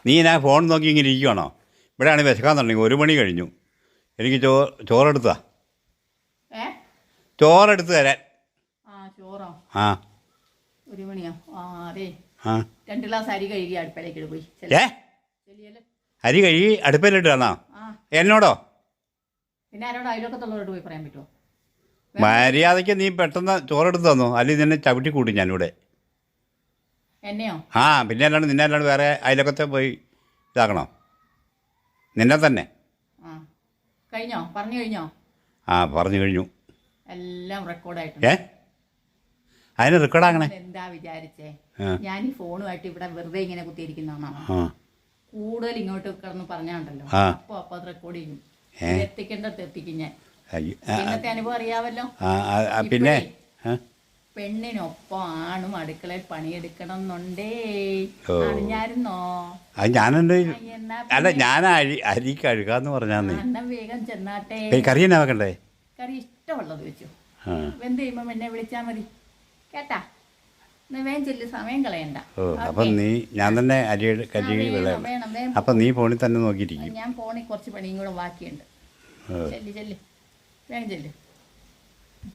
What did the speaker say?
നീ ഞാൻ ഫോൺ നോക്കി ഇങ്ങനെ ഇരിക്കുവാണോ? ഇവിടെയാണ് വിശക്കാന്നുണ്ടെങ്കിൽ 1 മണി കഴിഞ്ഞു. എനിക്ക് ചോറെടുത്താ ഏ ചോറെടുത്ത് തരാൻ. ചോറോ? ആ 1 മണിയോ? അതെ. ആ 2 ഗ്ലാസ് അരി കഴുകി അടുപ്പിലേക്ക് പോയി. അരി കഴുകി അടുപ്പിലിട്ടാണോ? എന്നോടോ? പിന്നെ ആരോട് അയലോക്കത്തുള്ളവരോട് പോയി പറയാൻ പറ്റുമോ? മര്യാദയ്ക്ക് നീ പെട്ടെന്ന് ചോറെടുത്ത് തന്നോ, അല്ലെങ്കിൽ നിന്നെ ചവിട്ടി കൂട്ടി ഞാനിവിടെ. എന്നെയോ? പിന്നെ നിന്നെ അല്ലാണ്ട് വേറെ അയലൊക്കത്തെ പോയി ഇതാക്കണോ? നിന്നെ തന്നെ. കഴിഞ്ഞോ? പറഞ്ഞു കഴിഞ്ഞോ? പറഞ്ഞു കഴിഞ്ഞു. എല്ലാം റെക്കോർഡായിട്ടുണ്ട്. അതിന് റെക്കോർഡാക്കണേ എന്താ വിചാരിച്ചേ? ഞാൻ ഈ ഫോണുമായിട്ട് ഇവിടെ വെറുതെ ഇങ്ങനെ കുത്തിയിരിക്കുന്നതാണോ? കൂടുതൽ ഇങ്ങോട്ട് കിടന്ന് പറഞ്ഞാണ്ടല്ലോ, അപ്പൊ അത് റെക്കോർഡ് ചെയ്യും. എത്തിക്കേണ്ടത് എത്തിക്കും ഞാൻ. ഇന്നത്തെ അനുഭവം അറിയാവല്ലോ. പിന്നെ പെണ്ണിനൊപ്പം ആണും അടുക്കളയിൽ പണിയെടുക്കണം എന്നുണ്ടേ. അറിഞ്ഞായിരുന്നോ? അല്ല, ഞാൻ അരി കഴുകാന്ന് പറഞ്ഞാന്നേ. അന്നം വേഗം ചെന്നാട്ടെ. കറി എന്നാ വെക്കണ്ടേ? കറി ഇഷ്ടമുള്ളത് വെച്ചു. വെന്ത് കഴിയുമ്പോ എന്നെ വിളിച്ചാ മതി കേട്ടാ. വേഗം ചെല്ലു, സമയം കളയണ്ട. അപ്പൊ ഞാൻ തന്നെ അരി കഴുകി വെള്ളം. അപ്പൊ നീ ഫോണിൽ തന്നെ നോക്കിയിരിക്കും. ഞാൻ ഫോണിൽ കുറച്ച് പണിയും കൂടെ ബാക്കിയുണ്ട്. ചെല്ലി വേഗം ചെല്ലു.